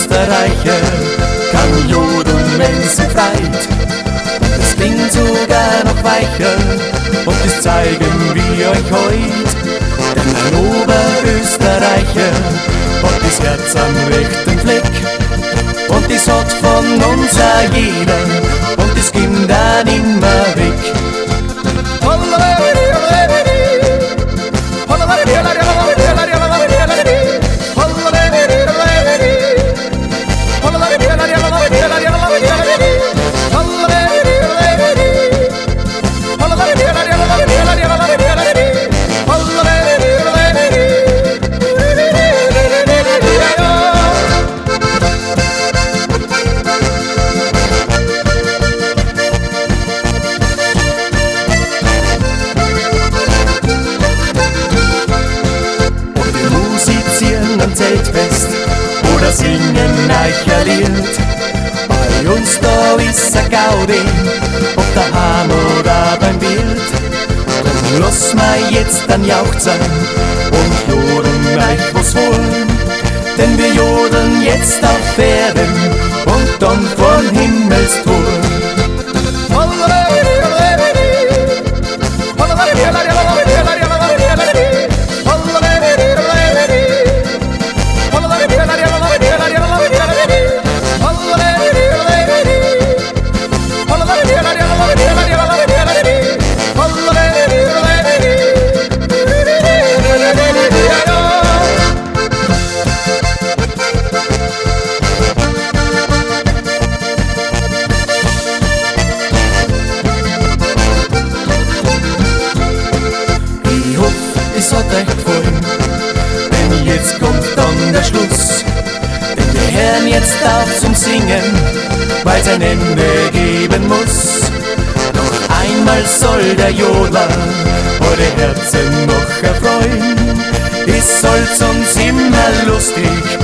Österreicher kann jodeln, wenn's ihn freit. Es klingt sogar noch weicher und das zeigen wir euch heut. Denn ein Oberösterreicher hat das Herz am rechten Fleck und das hat von uns auch jeder und das kommt dann immer weg. Zeltfest oder singen Eicherlied. Bei uns da ist a Gaudi, ob daheim oder beim Wild. Drum lass mal jetzt an jauchzen und jodeln euch was holen. Denn wir jodeln jetzt auf Erden und dann von Himmelstoren. Es hat euch gefallen, denn jetzt kommt dann der Schluss. Denn wir hören jetzt auf zum Singen, weil's ein Ende geben muss. Noch einmal soll der Jodler eure Herzen noch erfreuen. Es soll's uns immer lustig